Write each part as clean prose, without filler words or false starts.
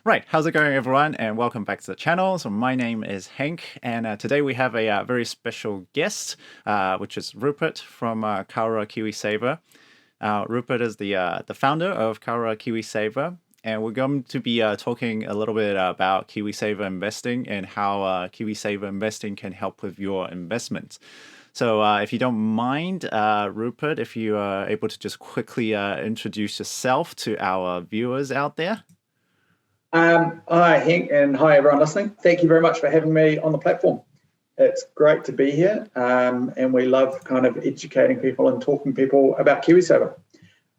Right, how's it going, everyone? And welcome back to the channel. So my name is Henk, and today we have a very special guest, which is Rupert from Koura Kiwisaver. Rupert is the founder of Koura Kiwisaver, and we're going to be talking a little bit about Kiwisaver investing and how Kiwisaver investing can help with your investments. So if you don't mind, Rupert, if you are able to just quickly introduce yourself to our viewers out there. Hi, Henk, and hi, everyone listening. Thank you very much for having me on the platform. It's great to be here, and we love kind of educating people and talking to people about KiwiSaver.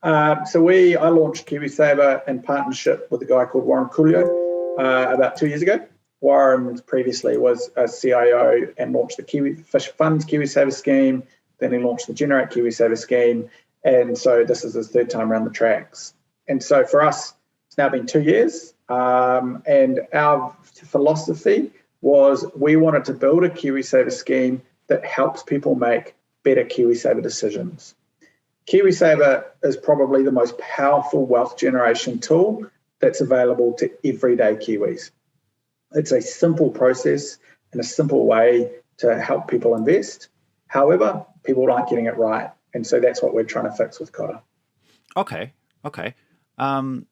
I launched KiwiSaver in partnership with a guy called Rupert Carlyon about 2 years ago. Warren previously was a CIO and launched the Kiwi Fish Funds KiwiSaver scheme. Then he launched the Generate KiwiSaver scheme, and so this is his third time around the tracks. And so for us, it's now been 2 years. And our philosophy was we wanted to build a KiwiSaver scheme that helps people make better KiwiSaver decisions. KiwiSaver is probably the most powerful wealth generation tool that's available to everyday Kiwis. It's a simple process and a simple way to help people invest. However, people aren't getting it right. And so that's what we're trying to fix with Koura. Okay.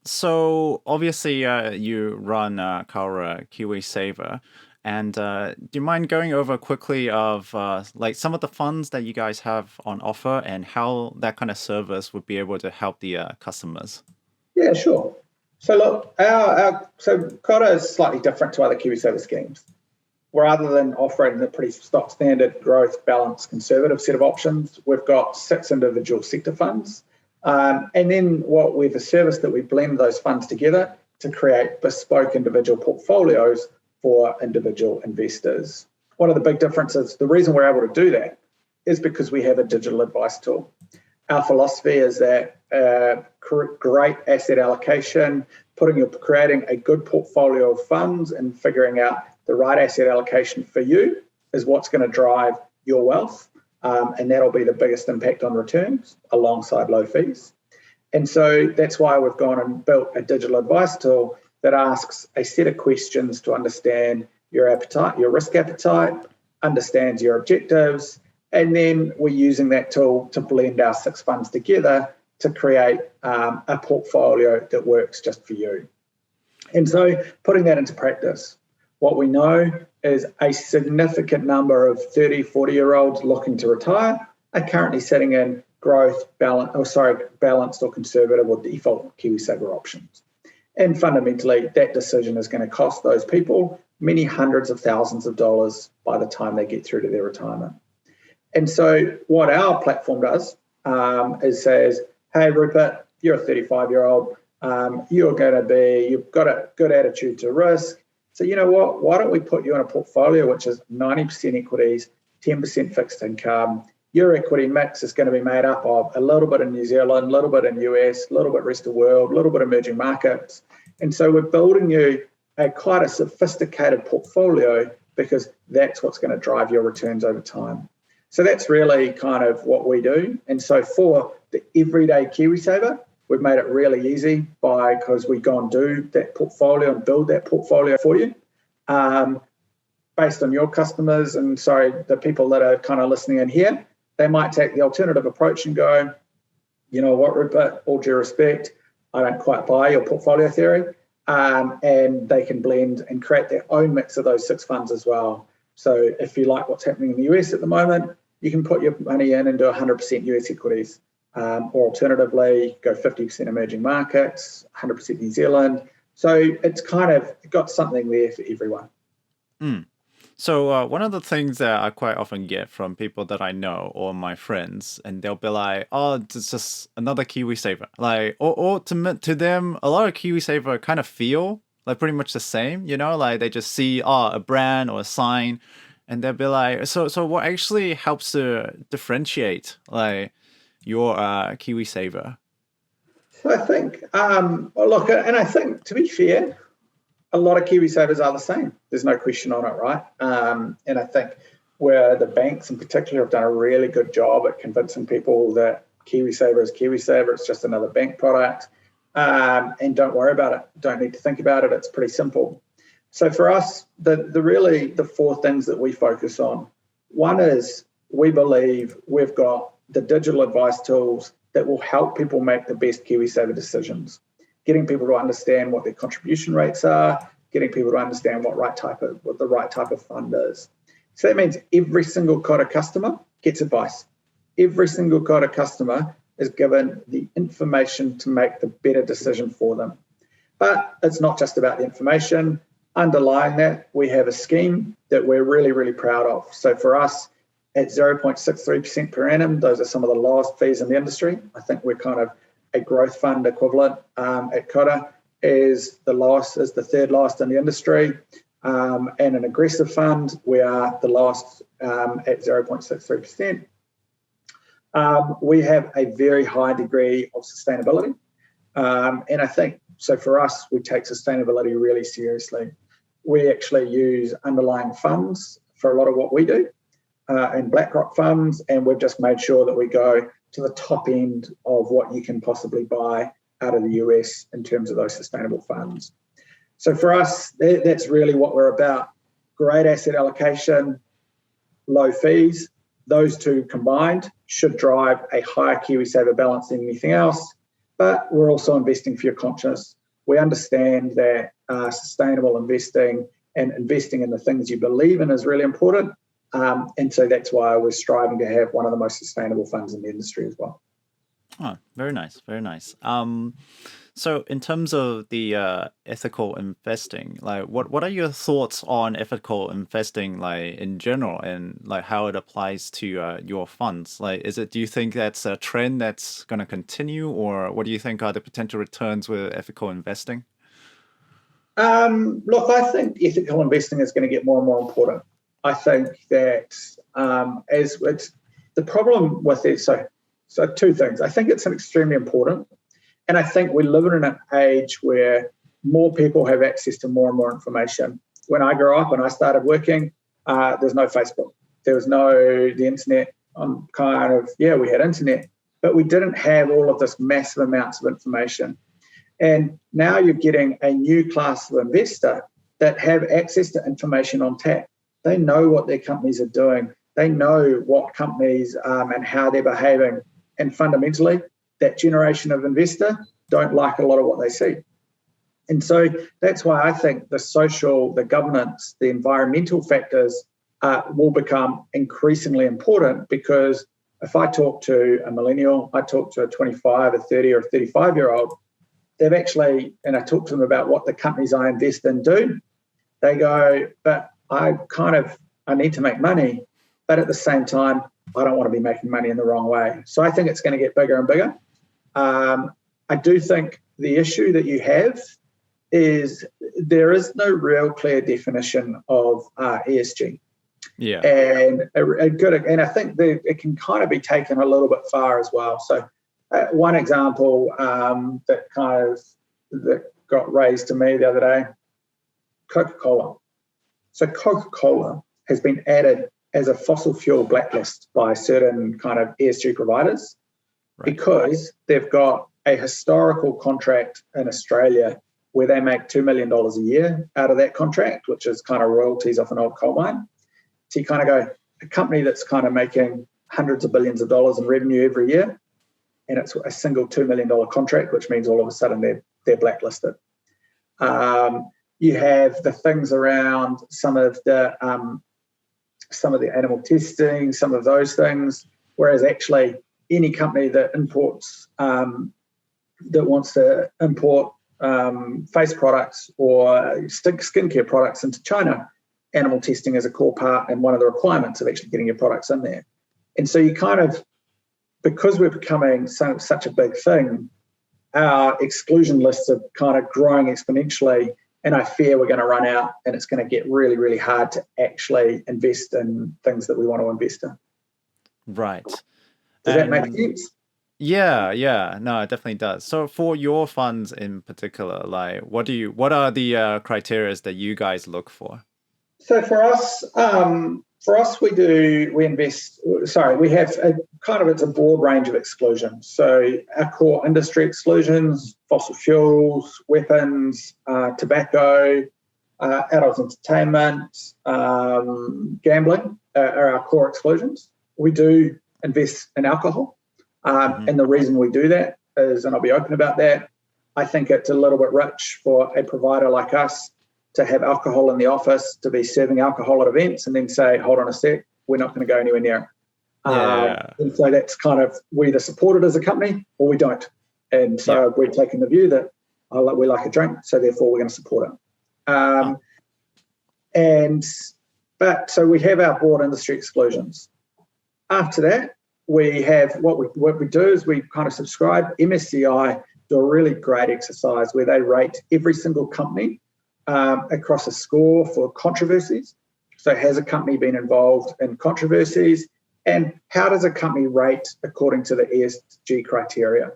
So obviously you run Koura Kiwisaver, and do you mind going over quickly of like some of the funds that you guys have on offer and how that kind of service would be able to help the customers? Yeah, sure. So look, so Koura is slightly different to other KiwiSaver schemes. Rather than offering the pretty stock standard growth, balanced, conservative set of options, we've got 6 individual sector funds. And then a service that we blend those funds together to create bespoke individual portfolios for individual investors. One of the big differences, the reason we're able to do that is because we have a digital advice tool. Our philosophy is that great asset allocation, creating a good portfolio of funds and figuring out the right asset allocation for you is what's going to drive your wealth. And that'll be the biggest impact on returns alongside low fees. And so that's why we've gone and built a digital advice tool that asks a set of questions to understand your appetite, your risk appetite, understands your objectives, and then we're using that tool to blend our 6 funds together to create a portfolio that works just for you. And so putting that into practice, what we know is a significant number of 30, 40-year-olds looking to retire are currently sitting in balanced or conservative or default KiwiSaver options. And fundamentally, that decision is going to cost those people many hundreds of thousands of dollars by the time they get through to their retirement. And so what our platform does is says, hey, Rupert, you're a 35-year-old. You've got a good attitude to risk. So you know what? Why don't we put you in a portfolio which is 90% equities, 10% fixed income. Your equity mix is going to be made up of a little bit in New Zealand, a little bit in US, a little bit rest of the world, a little bit emerging markets. And so we're building you quite a sophisticated portfolio because that's what's going to drive your returns over time. So that's really kind of what we do. And so for the everyday KiwiSaver, we've made it really easy because we go and do that portfolio and build that portfolio for you based on your customers. And the people that are kind of listening in here, they might take the alternative approach and go, you know what, Rupert, all due respect, I don't quite buy your portfolio theory. And they can blend and create their own mix of those 6 funds as well. So if you like what's happening in the US at the moment, you can put your money in and do 100% US equities. Or alternatively, go 50% emerging markets, 100% New Zealand. So it's kind of got something there for everyone. So one of the things that I quite often get from people that I know or my friends, and they'll be like, oh, it's just another KiwiSaver. Like, or to them, a lot of KiwiSaver kind of feel like pretty much the same, like they just see a brand or a sign, and they'll be like, so what actually helps to differentiate like your KiwiSaver? So I think, and I think to be fair, a lot of KiwiSavers are the same. There's no question on it, right? And I think where the banks in particular have done a really good job at convincing people that KiwiSaver is KiwiSaver, it's just another bank product. and don't worry about it. Don't need to think about it. It's pretty simple. So for us, the four things that we focus on. One is we believe we've got the digital advice tools that will help people make the best KiwiSaver decisions, getting people to understand what their contribution rates are, getting people to understand what the right type of fund is. So that means every single Koura customer gets advice. Every single Koura customer is given the information to make the better decision for them. But it's not just about the information. Underlying that, we have a scheme that we're really, really proud of. So for us, at 0.63% per annum, those are some of the lowest fees in the industry. I think we're kind of a growth fund equivalent at Koura is the third lowest in the industry. And an aggressive fund, we are the lowest at 0.63%. We have a very high degree of sustainability. And I think, so for us, we take sustainability really seriously. We actually use underlying funds for a lot of what we do, and BlackRock funds, and we've just made sure that we go to the top end of what you can possibly buy out of the US in terms of those sustainable funds. So for us, that's really what we're about. Great asset allocation, low fees. Those two combined should drive a higher KiwiSaver balance than anything else. But we're also investing for your conscience. We understand that sustainable investing and investing in the things you believe in is really important. And so that's why we're striving to have one of the most sustainable funds in the industry as well. Oh, very nice, very nice. So in terms of the ethical investing, like what are your thoughts on ethical investing, like in general, and like how it applies to your funds? Like, do you think that's a trend that's going to continue, or what do you think are the potential returns with ethical investing? Look, I think ethical investing is going to get more and more important. I think that as it's the problem with it, so two things. I think it's extremely important. And I think we live in an age where more people have access to more and more information. When I grew up and I started working, there's no Facebook. There was the internet. We had internet, but we didn't have all of this massive amounts of information. And now you're getting a new class of investor that have access to information on tap. They know what their companies are doing. They know what companies and how they're behaving. And fundamentally, that generation of investor don't like a lot of what they see. And so that's why I think the social, the governance, the environmental factors will become increasingly important, because if I talk to a millennial, I talk to a 25, a 30 or a 35-year-old, they've actually, and I talk to them about what the companies I invest in do, they go, but I need to make money, but at the same time, I don't want to be making money in the wrong way. So I think it's going to get bigger and bigger. I do think the issue that you have is there is no real clear definition of ESG. Yeah. And I think that it can kind of be taken a little bit far as well. So one example that got raised to me the other day, Coca-Cola. So Coca-Cola has been added as a fossil fuel blacklist by certain kind of ESG providers, right, because they've got a historical contract in Australia where they make $2 million a year out of that contract, which is kind of royalties off an old coal mine. So you kind of go, a company that's kind of making hundreds of billions of dollars in revenue every year, and it's a single $2 million contract, which means all of a sudden they're blacklisted. You have the things around some of the animal testing, some of those things, whereas actually any company that wants to import face products or skincare products into China, animal testing is a core part and one of the requirements of actually getting your products in there. And so you kind of, because we're becoming such a big thing, our exclusion lists are kind of growing exponentially, and I fear we're going to run out and it's going to get really, really hard to actually invest in things that we want to invest in. Right. Does that make sense? Yeah. No, it definitely does. So for your funds in particular, like what are the criteria that you guys look for? So for us, For us, we have it's a broad range of exclusions. So our core industry exclusions, fossil fuels, weapons, tobacco, adult entertainment, gambling are our core exclusions. We do invest in alcohol. And the reason we do that is, and I'll be open about that, I think it's a little bit rich for a provider like us to have alcohol in the office, to be serving alcohol at events and then say, hold on a sec, we're not going to go anywhere near it. And so that's kind of, we either support it as a company or we don't. And so we're taking the view that we like a drink, so therefore we're going to support it. So we have our broad industry exclusions. After that, we have what we do is we kind of subscribe. MSCI do a really great exercise where they rate every single company across a score for controversies. So has a company been involved in controversies, and how does a company rate according to the ESG criteria?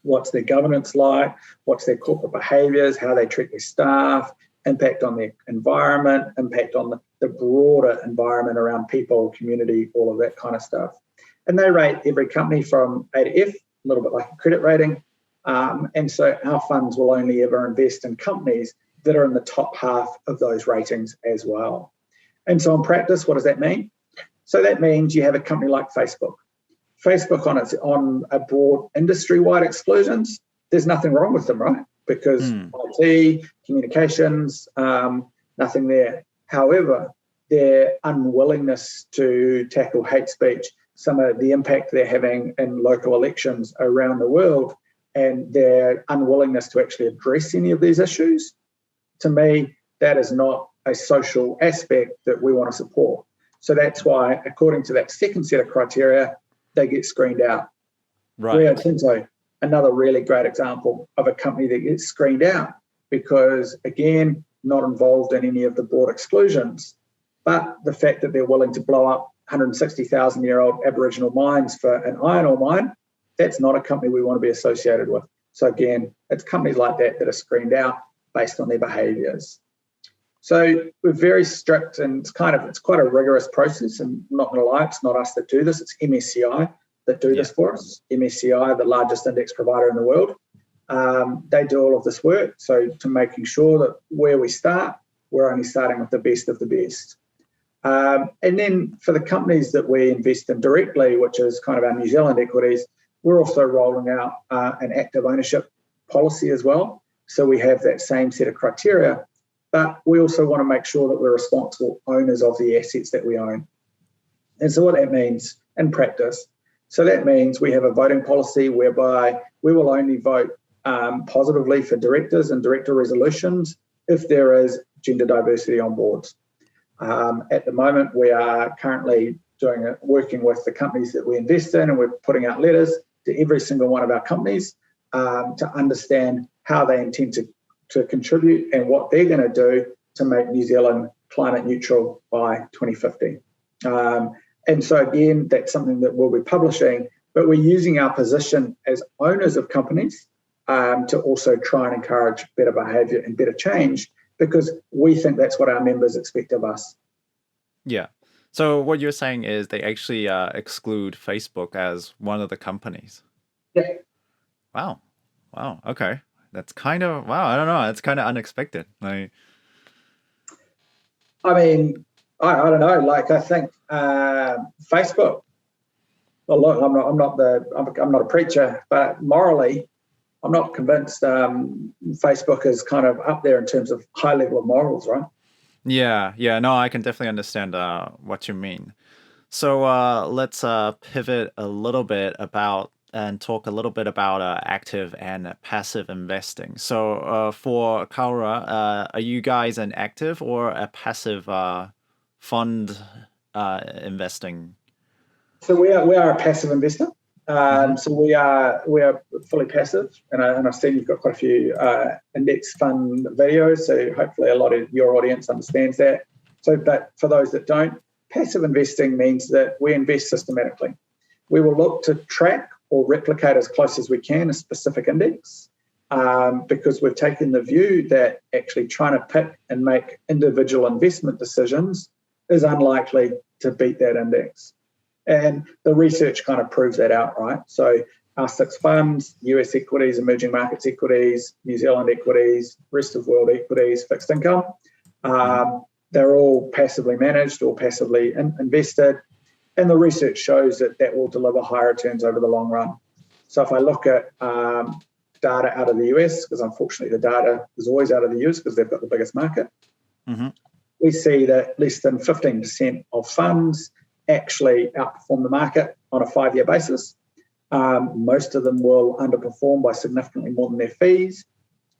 What's their governance like? What's their corporate behaviours? How they treat their staff? Impact on the environment? Impact on the broader environment around people, community, all of that kind of stuff. And they rate every company from A to F, a little bit like a credit rating. And so our funds will only ever invest in companies that are in the top half of those ratings as well. And so in practice, what does that mean? So that means you have a company like Facebook. Facebook on a broad industry-wide exclusions, there's nothing wrong with them, right? Because IT, communications, nothing there. However, their unwillingness to tackle hate speech, some of the impact they're having in local elections around the world, and their unwillingness to actually address any of these issues, to me, that is not a social aspect that we want to support. So that's why, according to that second set of criteria, they get screened out. Right. Rio Tinto, another really great example of a company that gets screened out because, again, not involved in any of the broad exclusions, but the fact that they're willing to blow up 160,000-year-old Aboriginal mines for an iron ore mine, that's not a company we want to be associated with. So again, it's companies like that that are screened out based on their behaviours. So we're very strict, and it's quite a rigorous process. And I'm not going to lie, it's not us that do this; it's MSCI that do this for us. MSCI, the largest index provider in the world, they do all of this work. So to making sure that where we start, we're only starting with the best of the best. And then for the companies that we invest in directly, which is kind of our New Zealand equities, we're also rolling out an active ownership policy as well. So we have that same set of criteria, but we also want to make sure that we're responsible owners of the assets that we own. And so what that means in practice, so that means we have a voting policy whereby we will only vote positively for directors and director resolutions if there is gender diversity on boards. At the moment, we are currently working with the companies that we invest in, and we're putting out letters to every single one of our companies to understand how they intend to contribute and what they're going to do to make New Zealand climate neutral by 2050. And so again, that's something that we'll be publishing, but we're using our position as owners of companies to also try and encourage better behaviour and better change, because we think that's what our members expect of us. Yeah. So what you're saying is they actually exclude Facebook as one of the companies. Yeah. Wow. Okay. That's kind of, I don't know. It's kind of unexpected. I mean, I don't know. Like, I think Facebook. Well, look, I'm not a preacher, but morally, I'm not convinced Facebook is kind of up there in terms of high level of morals, right? Yeah. No, I can definitely understand what you mean. So let's pivot a little bit and talk a little bit about active and passive investing. So for Koura, are you guys an active or a passive fund investing? So we are a passive investor. So we are fully passive, and I've seen you've got quite a few index fund videos. So hopefully a lot of your audience understands that. So, but for those that don't, passive investing means that we invest systematically. We will look to track or replicate as close as we can a specific index, because we've taken the view that actually trying to pick and make individual investment decisions is unlikely to beat that index. And the research kind of proves that out, right? So our 6 funds, US equities, emerging markets equities, New Zealand equities, rest of world equities, fixed income, they're all passively managed or passively invested. And the research shows that that will deliver higher returns over the long run. So if I look at data out of the US, because unfortunately the data is always out of the US because they've got the biggest market, we see that less than 15% of funds actually outperform the market on a 5-year basis. Most of them will underperform by significantly more than their fees.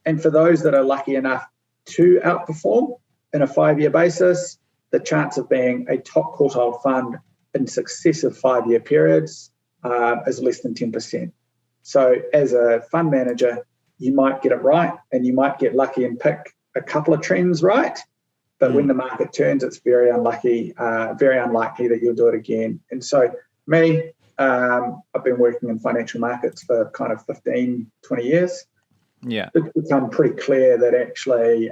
And for those that are lucky enough to outperform in a 5-year basis, the chance of being a top quartile fund in successive 5-year periods is less than 10%. So as a fund manager, you might get it right and you might get lucky and pick a couple of trends right. But when the market turns, it's very unlikely that you'll do it again. And so me, I've been working in financial markets for kind of 15, 20 years. Yeah. It's become pretty clear that actually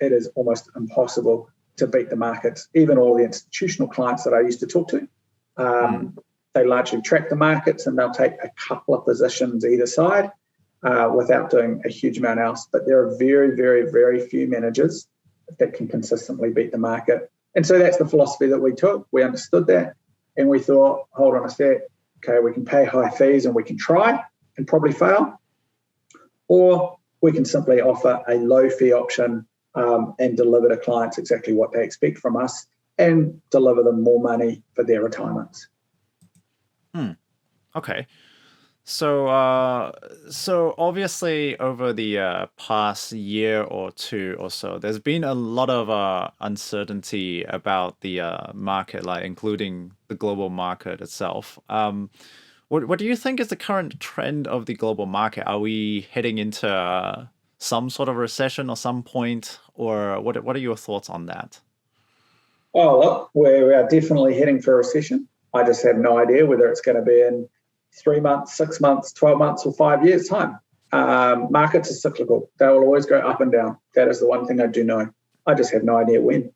it is almost impossible to beat the markets. Even all the institutional clients that I used to talk to, they largely track the markets and they'll take a couple of positions either side without doing a huge amount else. But there are very, very, very few managers that can consistently beat the market. And so that's the philosophy that we took. We understood that and we thought, hold on a sec, okay, we can pay high fees and we can try and probably fail, or we can simply offer a low fee option and deliver to clients exactly what they expect from us and deliver them more money for their retirements. Okay. So so obviously over the past year or two or so, there's been a lot of uncertainty about the market, like including the global market itself. What do you think is the current trend of the global market? Are we heading into some sort of recession or some point, or what are your thoughts on that? Oh, look, we are definitely heading for a recession. I just have no idea whether it's going to be in 3 months, 6 months, 12 months, or 5 years' time. Markets are cyclical. They will always go up and down. That is the one thing I do know. I just have no idea when.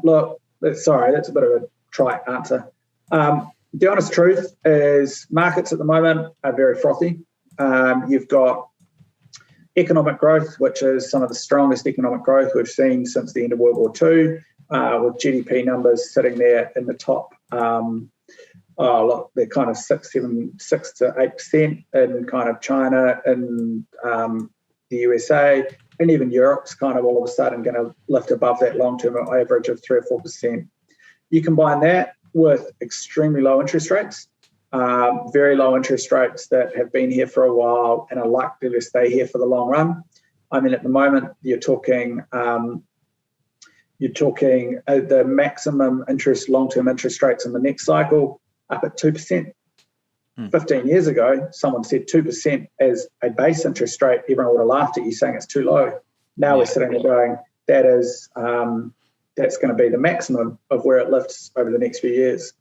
Look, sorry, that's a bit of a trite answer. The honest truth is markets at the moment are very frothy. You've got economic growth, which is some of the strongest economic growth we've seen since the end of World War II, with GDP numbers sitting there in the top. Look, they're kind of 6 to 8% in kind of China and the USA, and even Europe's kind of all of a sudden going to lift above that long-term average of 3 or 4%. You combine that with extremely low interest rates, very low interest rates that have been here for a while and are likely to stay here for the long run. I mean, at the moment, you're talking the maximum interest, long-term interest rates in the next cycle up at 2%. 15 years ago, someone said 2% as a base interest rate. Everyone would have laughed at you saying it's too low. Now we're sitting there going, that's going to be the maximum of where it lifts over the next few years.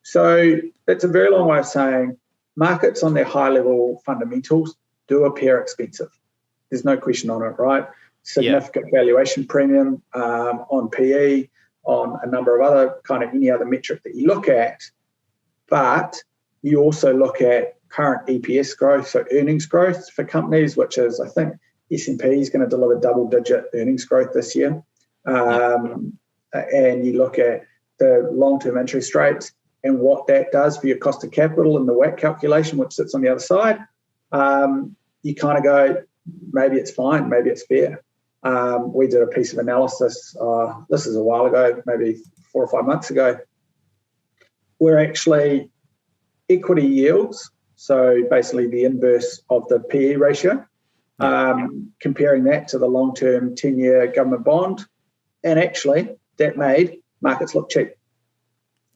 So that's a very long way of saying markets on their high-level fundamentals do appear expensive. There's no question on it, right? Significant valuation premium on PE, on a number of other kind of any other metric that you look at. But you also look at current EPS growth, so earnings growth for companies, which is, I think, S&P is going to deliver double-digit earnings growth this year. And you look at the long-term interest rates and what that does for your cost of capital and the WACC calculation, which sits on the other side, you kind of go, maybe it's fine, maybe it's fair. We did a piece of analysis, this is a while ago, maybe 4 or 5 months ago, where actually equity yields, so basically the inverse of the PE ratio, comparing that to the long-term 10-year government bond, and actually that made markets look cheap.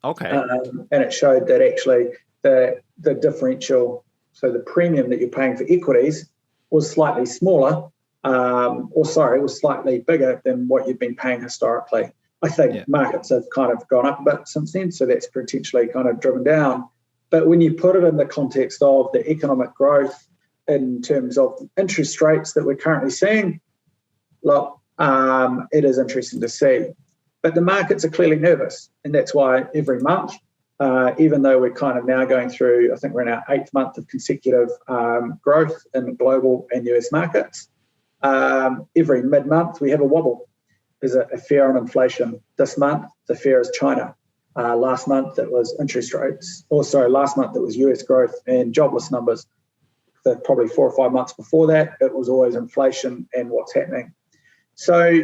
Okay. And it showed that actually the differential, so the premium that you're paying for equities was slightly smaller, was slightly bigger than what you've been paying historically. I think markets have kind of gone up a bit since then, so that's potentially kind of driven down. But when you put it in the context of the economic growth in terms of interest rates that we're currently seeing, look, it is interesting to see. But the markets are clearly nervous, and that's why every month, even though we're kind of now going through, I think we're in our 8th month of consecutive growth in global and US markets, every mid-month we have a wobble. There's a fear on inflation. This month, the fear is China. Last month, it was interest rates. Last month, it was US growth and jobless numbers. Probably 4 or 5 months before that, it was always inflation and what's happening. So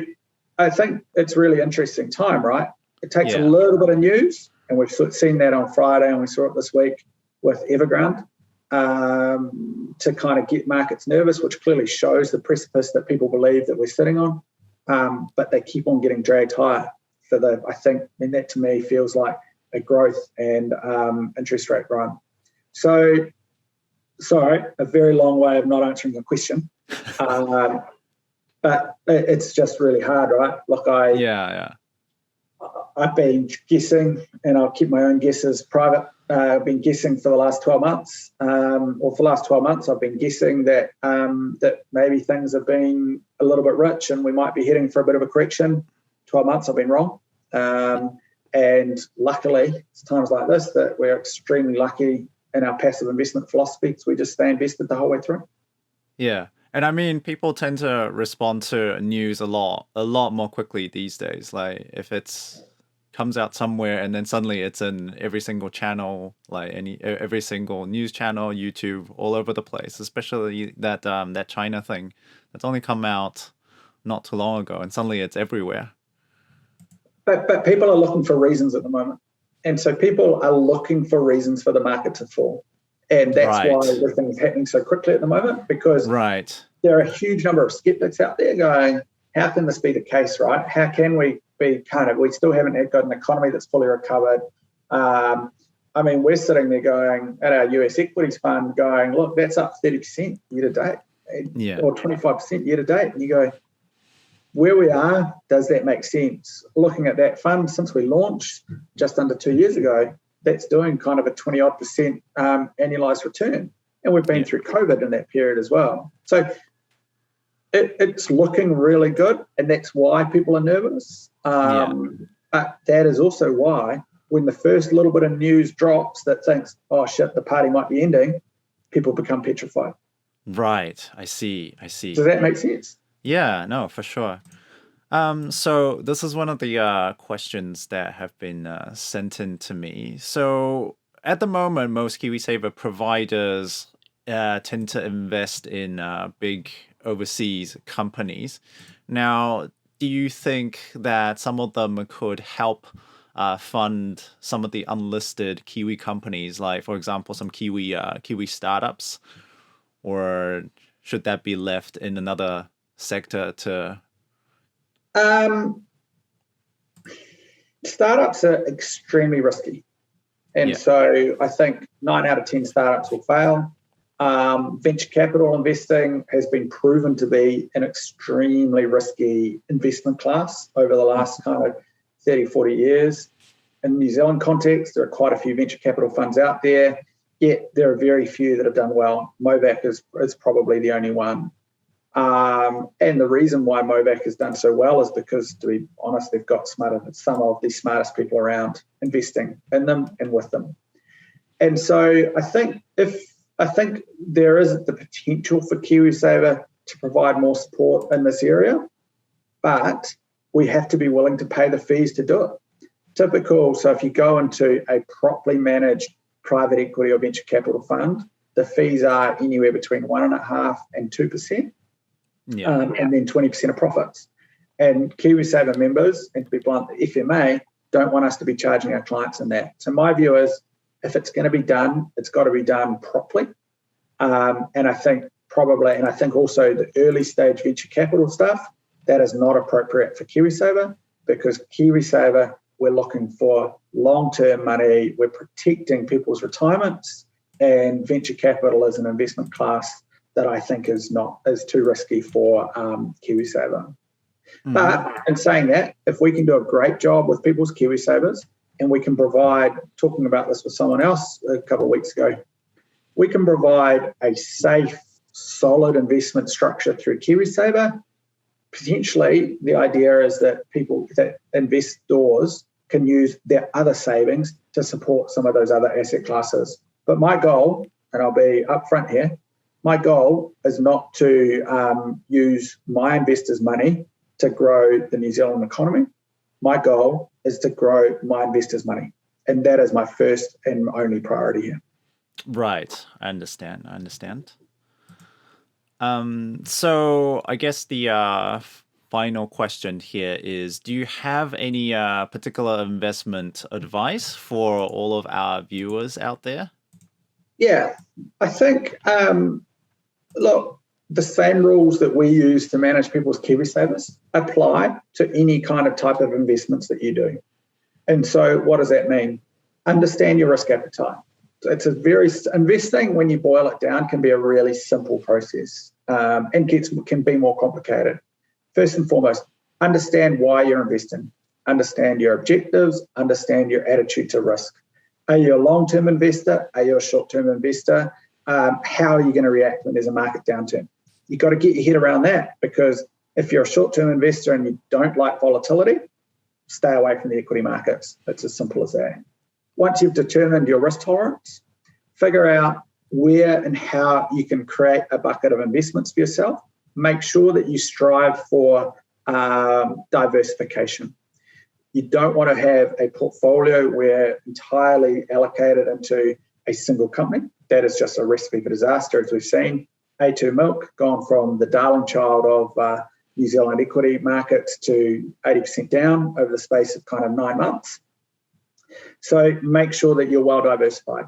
I think it's a really interesting time, right? It takes a little bit of news, and we've seen that on Friday, and we saw it this week with Evergrande, to kind of get markets nervous, which clearly shows the precipice that people believe that we're sitting on. But they keep on getting dragged higher and that to me feels like a growth and interest rate run. So, sorry, a very long way of not answering your question. But it's just really hard, right? Look, I've been guessing, and I'll keep my own guesses private. I've been guessing for the last 12 months, or for the last 12 months, I've been guessing that that maybe things have been a little bit rich and we might be heading for a bit of a correction. 12 months, I've been wrong. And luckily, it's times like this that we're extremely lucky in our passive investment philosophy, because we just stay invested the whole way through. Yeah. And I mean, people tend to respond to news a lot more quickly these days. Like if it's comes out somewhere and then suddenly it's in every single channel, like every single news channel, YouTube, all over the place, especially that that China thing that's only come out not too long ago, and suddenly it's everywhere. But people are looking for reasons at the moment. And so people are looking for reasons for the market to fall. And that's why everything is happening so quickly at the moment, because there are a huge number of skeptics out there going, how can this be the case, right? How can we be we still haven't got an economy that's fully recovered. I mean, we're sitting there going, at our US equities fund, going, look, that's up 30% year to date, or 25% year to date. And you go, where we are, does that make sense? Looking at that fund, since we launched just under 2 years ago, that's doing kind of a 20-odd% annualized return. And we've been through COVID in that period as well. So it's looking really good, and that's why people are nervous. But that is also why when the first little bit of news drops that thinks, oh, shit, the party might be ending, people become petrified. Right. I see. Does that make sense? Yeah, no, for sure. So this is one of the questions that have been sent in to me. So at the moment, most KiwiSaver providers tend to invest in big overseas companies. Now, do you think that some of them could help fund some of the unlisted Kiwi companies, like, for example, some Kiwi startups, or should that be left in another sector to? Startups are extremely risky, and so I think 9 out of 10 startups will fail. Venture capital investing has been proven to be an extremely risky investment class over the last kind of 30, 40 years. In the New Zealand context, there are quite a few venture capital funds out there, yet there are very few that have done well. Movac is probably the only one. And the reason why Movac has done so well is because, to be honest, they've got some of the smartest people around investing in them and with them. And so I think there is the potential for KiwiSaver to provide more support in this area, but we have to be willing to pay the fees to do it. So if you go into a properly managed private equity or venture capital fund, the fees are anywhere between 1.5% and 2%, and then 20% of profits. And KiwiSaver members, and to be blunt, the FMA, don't want us to be charging our clients in that. So my view is, if it's going to be done, it's got to be done properly. And I think also the early stage venture capital stuff, that is not appropriate for KiwiSaver, because KiwiSaver, we're looking for long-term money. We're protecting people's retirements, and venture capital is an investment class that I think is too risky for KiwiSaver. Mm-hmm. But in saying that, if we can do a great job with people's KiwiSavers, and we can provide, talking about this with someone else a couple of weeks ago, we can provide a safe, solid investment structure through KiwiSaver, potentially the idea is that people that investors can use their other savings to support some of those other asset classes. But my goal, and I'll be upfront here, my goal is not to use my investors' money to grow the New Zealand economy. My goal is to grow my investors' money. And that is my first and only priority here. Right. I understand. So I guess the final question here is, do you have any particular investment advice for all of our viewers out there? Yeah, I think, look, the same rules that we use to manage people's KiwiSavers apply to any kind of type of investments that you do. And so what does that mean? Understand your risk appetite. It's investing, when you boil it down, can be a really simple process and can be more complicated. First and foremost, understand why you're investing. Understand your objectives. Understand your attitude to risk. Are you a long-term investor? Are you a short-term investor? How are you going to react when there's a market downturn? You've got to get your head around that, because if you're a short-term investor and you don't like volatility, stay away from the equity markets. It's as simple as that. Once you've determined your risk tolerance, figure out where and how you can create a bucket of investments for yourself. Make sure that you strive for diversification. You don't want to have a portfolio where entirely allocated into a single company. That is just a recipe for disaster, as we've seen. A2 Milk gone from the darling child of New Zealand equity markets to 80% down over the space of kind of 9 months. So make sure that you're well diversified,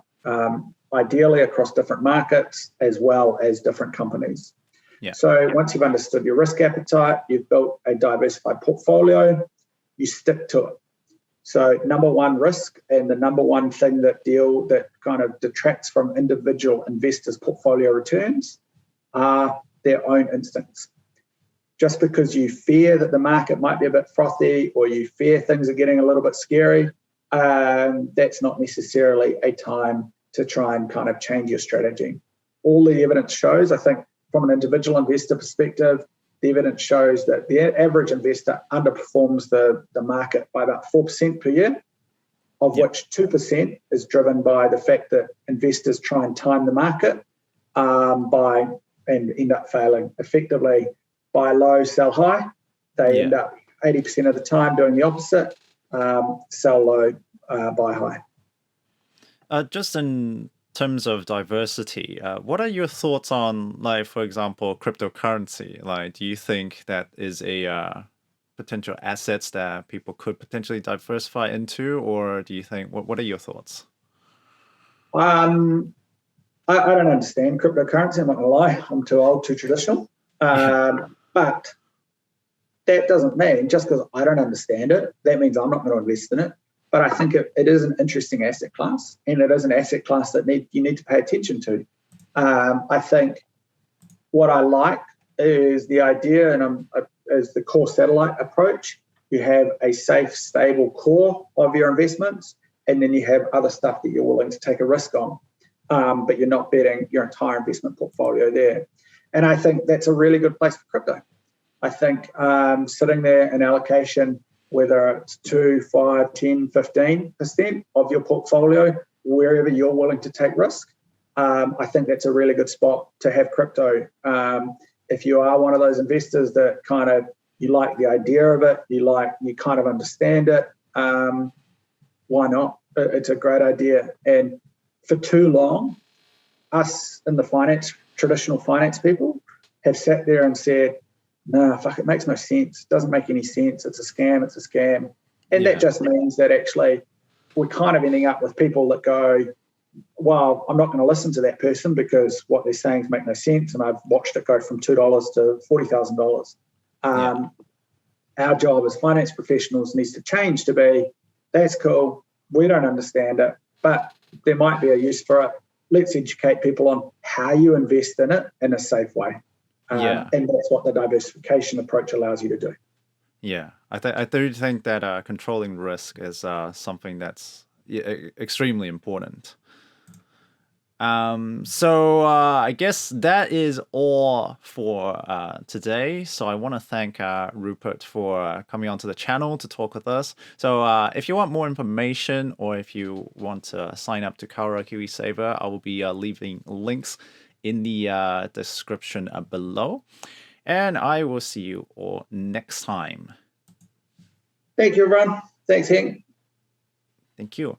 ideally across different markets as well as different companies. Yeah. So once you've understood your risk appetite, you've built a diversified portfolio, you stick to it. So number one risk, and the number one thing that kind of detracts from individual investors' portfolio returns, are their own instincts. Just because you fear that the market might be a bit frothy, or you fear things are getting a little bit scary, that's not necessarily a time to try and kind of change your strategy. All the evidence shows, I think, from an individual investor perspective, the evidence shows that the average investor underperforms the market by about 4% per year, of which 2% is driven by the fact that investors try and time the market and end up failing. Effectively, buy low, sell high. They end up 80% of the time doing the opposite, sell low, buy high. Just in terms of diversity, what are your thoughts on, like, for example, cryptocurrency? Like, do you think that is a potential assets that people could potentially diversify into, or do you think, what are your thoughts? I don't understand cryptocurrency, I'm not going to lie. I'm too old, too traditional. But that doesn't mean, just because I don't understand it, that means I'm not going to invest in it. But I think it is an interesting asset class, and it is an asset class that you need to pay attention to. I think what I like is the idea, and is the core satellite approach. You have a safe, stable core of your investments, and then you have other stuff that you're willing to take a risk on. But you're not betting your entire investment portfolio there. And I think that's a really good place for crypto. I think sitting there in allocation, whether it's 2, 5, 10, 15% of your portfolio, wherever you're willing to take risk, I think that's a really good spot to have crypto. If you are one of those investors that kind of, you like the idea of it, you kind of understand it, why not? It's a great idea. And for too long, us in the traditional finance people have sat there and said, no, fuck, it makes no sense. It doesn't make any sense. It's a scam. And that just means that actually we're kind of ending up with people that go, well, I'm not going to listen to that person because what they're saying make no sense. And I've watched it go from $2 to $40,000. Our job as finance professionals needs to change to be, that's cool. We don't understand it, but there might be a use for it. Let's educate people on how you invest in it in a safe way. And that's what the diversification approach allows you to do. Yeah, I do think that controlling risk is something that's extremely important. So I guess that is all for today. So I want to thank Rupert for coming onto the channel to talk with us. So if you want more information or if you want to sign up to Koura Kiwisaver, I will be leaving links in the description below. And I will see you all next time. Thank you, everyone. Thanks, Henk. Thank you.